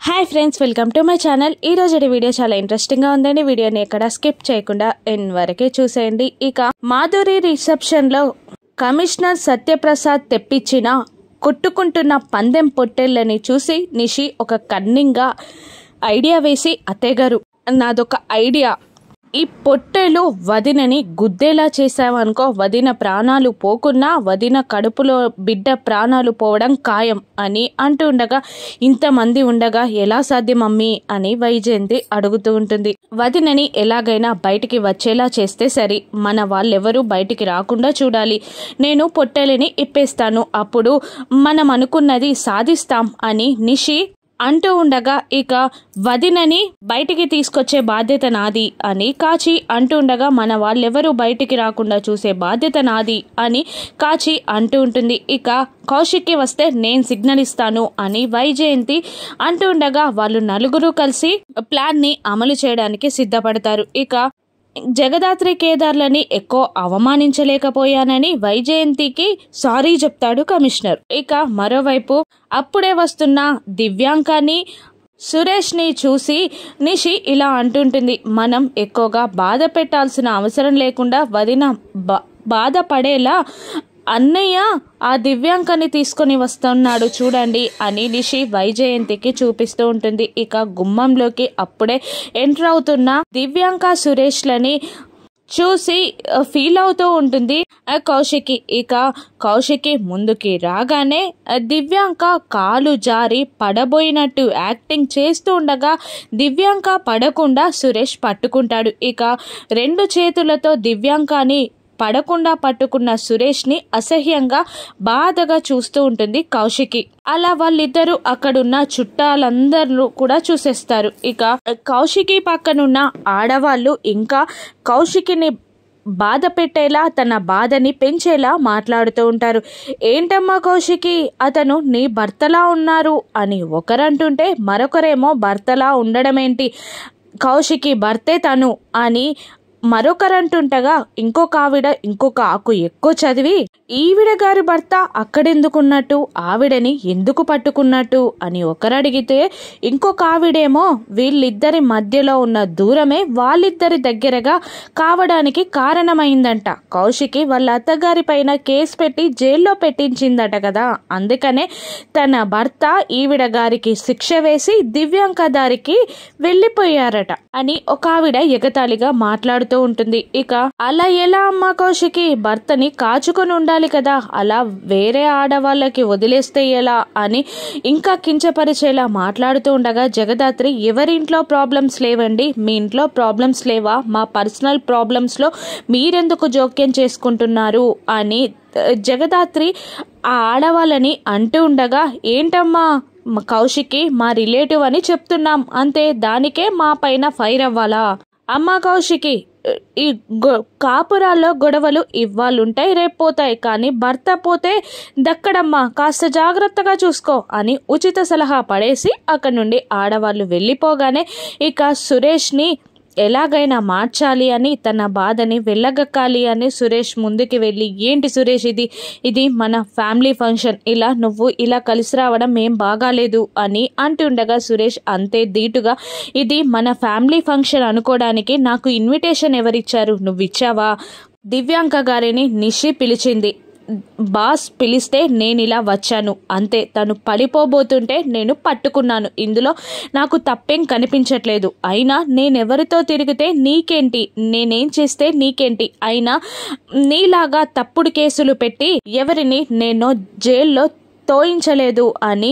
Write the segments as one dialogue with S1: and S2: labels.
S1: Hi friends, welcome to my channel. ఈ రోజు video చాలా ఇంట్రెస్టింగ్ గా ఉందండి. వీడియోని ఎక్కడ స్కిప్ చేయకుండా ఎండ్ వరకే చూసేయండి. ఇక మాధురి రిసెప్షన్ లో కమిషనర్ సత్యప్రసాద్ తెప్పించిన కొట్టుకుంటున్న పందెం పొట్టేళ్ళని చూసి నిషి ఒక కన్నింగ్ గా ఐడియా వేసి, అత్తయ్య గారు నాదొక ఐడియా, ఈ పొట్టేలు వదినని గుద్దేలా చేసావనుకో, వదిన ప్రాణాలు పోకున్నా వదిన కడుపులో బిడ్డ ప్రాణాలు పోవడం ఖాయం అని అంటూ ఉండగా, ఇంతమంది ఉండగా ఎలా సాధ్యం మమ్మీ అని వైజయంతి అడుగుతూ ఉంటుంది. వదినని ఎలాగైనా బయటికి వచ్చేలా చేస్తే సరి, మన వాళ్ళెవరూ బయటికి రాకుండా చూడాలి. నేను పొట్టేలిని ఇప్పేస్తాను, అప్పుడు మనం అనుకున్నది సాధిస్తాం అని నిషి అంటూ ఉండగా, ఇక వదినని బయటికి తీసుకొచ్చే బాధ్యత నాది అని కాచి అంటూ ఉండగా, మన వాళ్ళెవరూ బయటికి రాకుండా చూసే బాధ్యత నాది అని కాచి అంటూ ఉంటుంది. ఇక కౌశిక్కి వస్తే నేను సిగ్నల్ ఇస్తాను అని వైజయంతి అంటూ ఉండగా, వాళ్ళు నలుగురు కలిసి ప్లాన్ ని అమలు చేయడానికి సిద్ధపడతారు. ఇక జగదాత్రి కేదార్లని ఎక్కువ అవమానించలేకపోయానని వైజయంతికి సారీ చెప్తాడు కమిషనర్. ఇక మరోవైపు అప్పుడే వస్తున్న దివ్యాంకాని సురేష్ ని చూసి నిషి ఇలా అంటుంటుంది, మనం ఎక్కువగా బాధ పెట్టాల్సిన అవసరం లేకుండా వదిన బాధపడేలా అన్నయ్య ఆ దివ్యాంకని తీసుకొని వస్తున్నాడు చూడండి అని నిషి వైజయంతికి చూపిస్తూ ఉంటుంది. ఇక గుమ్మంలోకి అప్పుడే ఎంటర్ అవుతున్న దివ్యాంక సురేష్లని చూసి ఫీల్ అవుతూ ఉంటుంది కౌశికి. ఇక కౌశికి ముందుకి రాగానే దివ్యాంక కాలు జారి పడబోయినట్టు యాక్టింగ్ చేస్తూ ఉండగా, దివ్యాంక పడకుండా సురేష్ పట్టుకుంటాడు. ఇక రెండు చేతులతో దివ్యాంకాని పడకుండా పట్టుకున్న సురేష్ ని అసహ్యంగా బాధగా చూస్తూ ఉంటుంది కౌశికి. అలా వాళ్ళిద్దరూ అక్కడున్న చుట్టాలందరూ కూడా చూసేస్తారు. ఇక కౌశికి పక్కనున్న ఆడవాళ్ళు ఇంకా కౌశికిని బాధ పెట్టేలా, తన బాధని పెంచేలా మాట్లాడుతూ ఉంటారు. ఏంటమ్మా కౌశికి, అతను నీ భర్తలా ఉన్నారు అని ఒకరంటుంటే, మరొకరేమో భర్తలా ఉండడమేంటి, కౌశికి భర్తే తను అని మరొకరంటుంటగా, ఇంకొక ఆవిడ ఇంకొక ఆకు ఎక్కువ చదివి, ఈవిడ గారి భర్త అక్కడెందుకున్నట్టు, ఆవిడని ఎందుకు పట్టుకున్నట్టు అని ఒకరు అడిగితే, ఇంకొక ఆవిడేమో వీళ్ళిద్దరి మధ్యలో ఉన్న దూరమే వాళ్ళిద్దరి దగ్గరగా కావడానికి కారణమైందంట. కౌశికి వాళ్ళ అత్తగారి పైన కేసు పెట్టి జైల్లో పెట్టించిందట కదా, అందుకనే తన భర్త ఈవిడ గారికి శిక్ష వేసి దివ్యాంక దారికి వెళ్ళిపోయారట అని ఒక ఆవిడ ఎగతాళిగా మాట్లాడుతూ ఉంటుంది. ఇక అలా ఎలా అమ్మా కౌశికి, భర్తని కాచుకొని ఉండాలి కదా, అలా వేరే ఆడవాళ్ళకి వదిలేస్తే ఎలా అని ఇంకా కించపరిచేలా మాట్లాడుతూ ఉండగా, జగదాత్రి ఎవరింట్లో ప్రాబ్లమ్స్ లేవండి, మీ ఇంట్లో ప్రాబ్లమ్స్ లేవా, మా పర్సనల్ ప్రాబ్లమ్స్ లో మీరెందుకు జోక్యం చేసుకుంటున్నారు అని జగదాత్రి ఆ ఆడవాళ్ళని అంటూ ఉండగా, ఏంటమ్మా కౌశికి మా రిలేటివ్ అని చెప్తున్నాం అంతే, దానికే మా పైన ఫైర్ అవ్వాలా? అమ్మా కౌశికి, ఈ కాపురాల్లో గొడవలు ఇవ్వాలుంటాయి, రేపు పోతాయి, కానీ భర్త పోతే దక్కడమ్మా, కాస్త జాగ్రత్తగా చూసుకో అని ఉచిత సలహా పడేసి అక్కడి నుండి ఆడవాళ్ళు వెళ్ళిపోగానే, ఇక సురేష్ ని ఎలాగైనా మార్చాలి అని, తన బాధని వెళ్ళగక్కాలి అని సురేష్ ముందుకి వెళ్ళి, ఏంటి సురేష్ ఇది మన ఫ్యామిలీ ఫంక్షన్, నువ్వు ఇలా కలిసి రావడం ఏం బాగాలేదు అని అంటుండగా, సురేష్ అంతే ధీటుగా, ఇది మన ఫ్యామిలీ ఫంక్షన్ అనుకోవడానికి నాకు ఇన్విటేషన్ ఎవరిచ్చారు, నువ్విచ్చావా? దివ్యాంక గారిని నిషి పిలిచింది, బాస్ పిలిస్తే నేను ఇలా వచ్చాను అంతే, తను పడిపోబోతుంటే నేను పట్టుకున్నాను, ఇందులో నాకు తప్పేం కనిపించట్లేదు, అయినా నేనెవరితో తిరిగితే నీకేంటి, నేనేం చేస్తే నీకేంటి, అయినా నీలాగా తప్పుడు కేసులు పెట్టి ఎవరిని నేను జైల్లో తోయించలేదు అని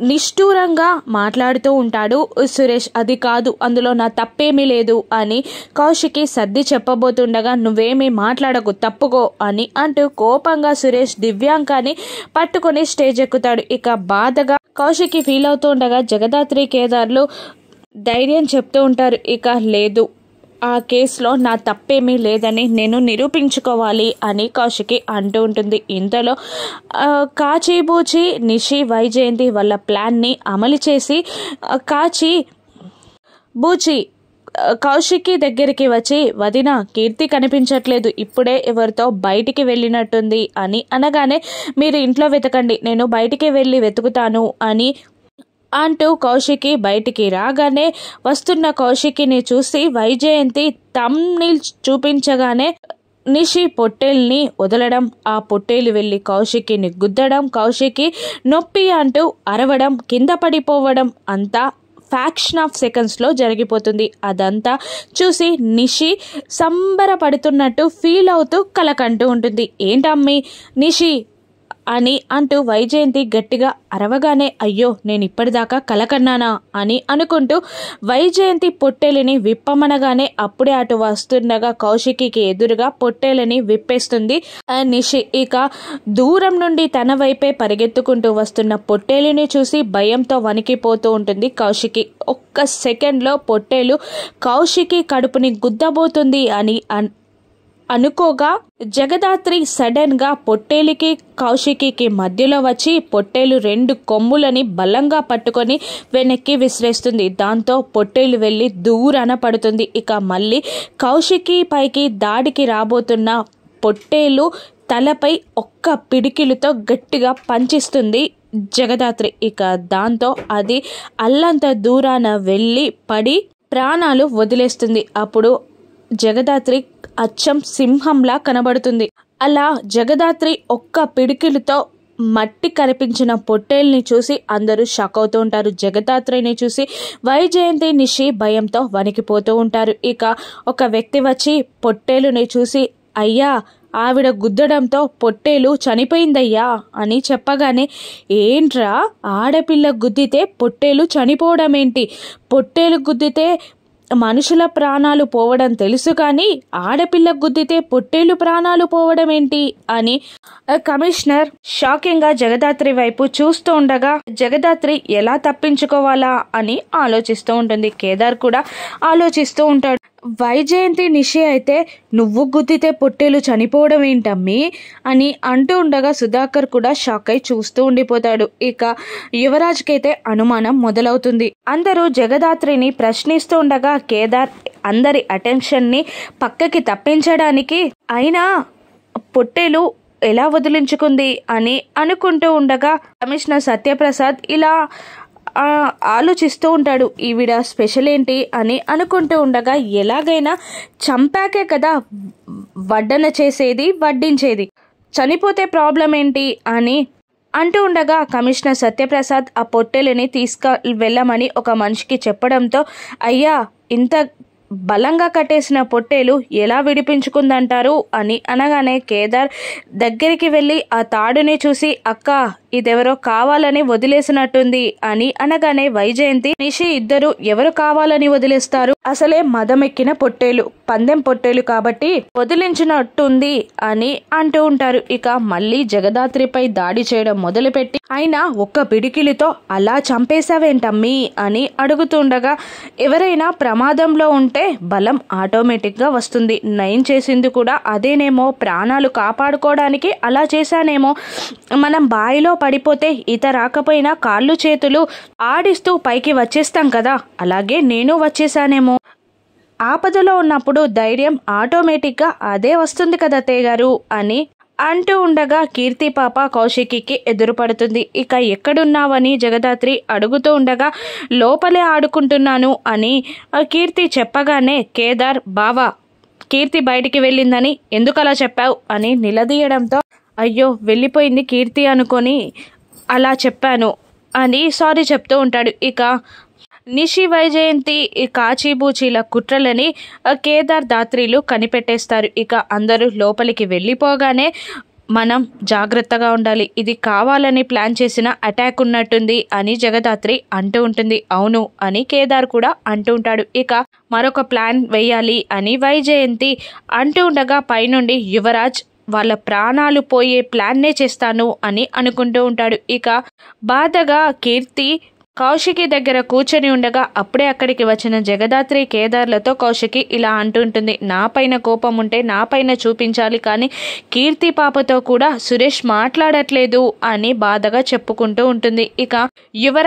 S1: నిష్ఠూరంగా మాట్లాడుతూ ఉంటాడు సురేష్. అది కాదు, అందులో నా తప్పేమీ లేదు అని కౌశికి సర్ది చెప్పబోతుండగా, నువ్వేమీ మాట్లాడకు, తప్పుకో అని అంటూ కోపంగా సురేష్ దివ్యాంకాని పట్టుకొని స్టేజ్ ఎక్కుతాడు. ఇక బాధగా కౌశికి ఫీల్ అవుతూ ఉండగా, జగదాత్రి కేదార్లు ధైర్యం చెప్తూ ఉంటారు, ఇక లేదు, ఆ కేసులో నా తప్పేమీ లేదని నేను నిరూపించుకోవాలి అని కౌశికి అంటూ ఉంటుంది. ఇంతలో కాచిబూచి నిషి వైజయంతి వాళ్ళ ప్లాన్ని అమలు చేసి, కాచి బూచి కౌశికి దగ్గరికి వచ్చి, వదిన కీర్తి కనిపించట్లేదు, ఇప్పుడే ఎవరితో బయటికి వెళ్ళినట్టుంది అని అనగానే, మీరు ఇంట్లో వెతకండి, నేను బయటికి వెళ్ళి వెతుకుతాను అని అంటూ కౌశికి బయటికి రాగానే వస్తున్న కౌశికిని చూసి వైజయంతి థంబ్నెయిల్ చూపించగానే నిషి పొట్టేల్ని వదలడం, ఆ పొట్టేలు వెళ్ళి కౌశికిని గుద్దడం, కౌశికి నొప్పి అంటూ అరవడం, కింద పడిపోవడం అంతా ఫ్యాక్షన్ ఆఫ్ సెకండ్స్లో జరిగిపోతుంది. అదంతా చూసి నిషి సంబరపడుతున్నట్టు ఫీల్ అవుతూ కలకంటూ ఉంటుంది. ఏంటమ్మి నిషి అని అంటూ వైజయంతి గట్టిగా అరవగానే అయ్యో నేను ఇప్పటిదాకా కలకన్నానా అని అనుకుంటూ వైజయంతి పొట్టేలిని విప్పమనగానే అప్పుడే అటు వస్తుండగా కౌశికి ఎదురుగా పొట్టేలిని విప్పేస్తుంది నిషి. ఇక దూరం నుండి తన వైపే పరిగెత్తుకుంటూ వస్తున్న పొట్టేలిని చూసి భయంతో వణికిపోతూ ఉంటుంది కౌశికి. ఒక్క సెకండ్లో పొట్టేలు కౌశికి కడుపుని గుద్దబోతుంది అని అనుకోగా జగదాత్రి సడన్ గా పొట్టేలికి కౌశికి మధ్యలో వచ్చి పొట్టేలు 2 కొమ్ములని బలంగా పట్టుకొని వెనక్కి విసిరేస్తుంది. దాంతో పొట్టేలు వెళ్లి దూరాన పడుతుంది. ఇక మళ్ళీ కౌశికి పైకి దాడికి రాబోతున్న పొట్టేలు తలపై ఒక్క పిడికిలతో గట్టిగా పంచిస్తుంది జగదాత్రి. ఇక దాంతో అది అల్లంత దూరాన వెళ్ళి పడి ప్రాణాలు వదిలేస్తుంది. అప్పుడు జగదాత్రి అచ్చం సింహంలా కనబడుతుంది. అలా జగదాత్రి ఒక్క పిడికిలతో మట్టి కనిపించిన పొట్టేల్ని చూసి అందరూ షాక్ అవుతూ ఉంటారు. జగదాత్రిని చూసి వైజయంతి నిషి భయంతో వణికిపోతూ ఉంటారు. ఇక ఒక వ్యక్తి వచ్చి పొట్టేలుని చూసి అయ్యా ఆవిడ గుద్దడంతో పొట్టేలు చనిపోయిందయ్యా అని చెప్పగానే ఏంట్రా ఆడపిల్ల గుద్దితే పొట్టేలు చనిపోవడం ఏంటి, పొట్టేలు గుద్దితే మనుషుల ప్రాణాలు పోవడం తెలుసు కానీ ఆడపిల్ల గుద్దితే పొట్టేలు ప్రాణాలు పోవడం ఏంటి అని కమిషనర్ షాకింగ్ గా జగదాత్రి వైపు చూస్తూ ఉండగా జగదాత్రి ఎలా తప్పించుకోవాలా అని ఆలోచిస్తూ ఉంటుంది. కేదార్ కూడా ఆలోచిస్తూ ఉంటాడు. వైజయంతి నిషి అయితే నువ్వు గుద్దితే పొట్టేలు చనిపోవడం ఏంటమ్మి అని అంటూ ఉండగా సుధాకర్ కూడా షాక్ అయి చూస్తూ ఉండిపోతాడు. ఇక యువరాజ్కైతే అనుమానం మొదలవుతుంది. అందరూ జగదాత్రిని ప్రశ్నిస్తూ ఉండగా కేదార్ అందరి అటెన్షన్ ని పక్కకి తప్పించడానికి అయినా పొట్టేలు ఎలా వదిలించుకుంది అని అనుకుంటూ ఉండగా కమిషనర్ సత్యప్రసాద్ ఇలా ఆలోచిస్తూ ఉంటాడు. ఈవిడ స్పెషల్ ఏంటి అని అనుకుంటూ ఉండగా ఎలాగైనా చంపాకే కదా వడ్డన చేసేది వడ్డించేది, చనిపోతే ప్రాబ్లం ఏంటి అని అంటూ ఉండగా కమిషనర్ సత్యప్రసాద్ ఆ పొట్టేలుని వెళ్ళమని ఒక మనిషికి చెప్పడంతో అయ్యా ఇంత బలంగా కట్టేసిన పొట్టేలు ఎలా విడిపించుకుందంటారు అని అనగానే కేదార్ దగ్గరికి వెళ్ళి ఆ తాడుని చూసి అక్క ఇదెవరో కావాలని వదిలేసినట్టుంది అని అనగానే వైజయంతి నిషి ఇద్దరు ఎవరు కావాలని వదిలేస్తారు, అసలే మదమెక్కిన పొట్టేలు పందెం పొట్టేలు కాబట్టి వదిలించినట్టుంది అని అంటూ ఉంటారు. ఇక మళ్ళీ జగదాత్రిపై దాడి చేయడం మొదలుపెట్టి అయినా ఒక్క పిడికిలితో అలా చంపేశావేంటమ్మీ అని అడుగుతుండగా ఎవరైనా ప్రమాదంలో ఉంటే బలం ఆటోమేటిక్ గా వస్తుంది, నయం చేసింది కూడా అదేనేమో, ప్రాణాలు కాపాడుకోవడానికి అలా చేశానేమో, మనం బాయిలో పడిపోతే ఈత రాకపోయినా కాళ్ళు చేతులు ఆడిస్తూ పైకి వచ్చేస్తాం కదా, అలాగే నేను వచ్చేసానేమో, ఆపదలో ఉన్నప్పుడు ధైర్యం ఆటోమేటిక్ గా అదే వస్తుంది కదా తేగారు అని అంటూ ఉండగా కీర్తి పాప కౌశికి ఎదురుపడుతుంది. ఇక ఎక్కడున్నావని జగదాత్రి అడుగుతూ ఉండగా లోపలే ఆడుకుంటున్నాను అని కీర్తి చెప్పగానే కేదార్ బావా కీర్తి బయటికి వెళ్ళిందని ఎందుకలా చెప్పావు అని నిలదీయడంతో అయ్యో వెళ్ళిపోయింది కీర్తి అనుకొని అలా చెప్పాను అని సారీ చెప్తూ ఉంటాడు. ఇక నిషి వైజయంతి కాచిబూచీల కుట్రలని కేదార్ దాత్రిలు కనిపెట్టేస్తారు. ఇక అందరూ లోపలికి వెళ్ళిపోగానే మనం జాగ్రత్తగా ఉండాలి, ఇది కావాలని ప్లాన్ చేసిన అటాక్ ఉన్నట్టుంది అని జగదాత్రి అంటూ ఉంటుంది. అవును అని కేదార్ కూడా అంటూ ఉంటాడు. ఇక మరొక ప్లాన్ వేయాలి అని వైజయంతి అంటూ ఉండగా పైనుండి యువరాజ్ వాళ్ళ ప్రాణాలు పోయే ప్లాన్నే చేస్తాను అని అనుకుంటూ ఉంటాడు. ఇక బాధగా కీర్తి కౌశికి దగ్గర కూర్చొని ఉండగా అప్పుడే అక్కడికి వచ్చిన జగదాత్రి కేదార్లతో కౌశికి ఇలా అంటుంటుంది, నా పైన కోపం ఉంటే నా పైన చూపించాలి కానీ కీర్తి పాపతో కూడా సురేష్ మాట్లాడట్లేదు అని బాధగా చెప్పుకుంటూ ఉంటుంది. ఇక యువరాజ్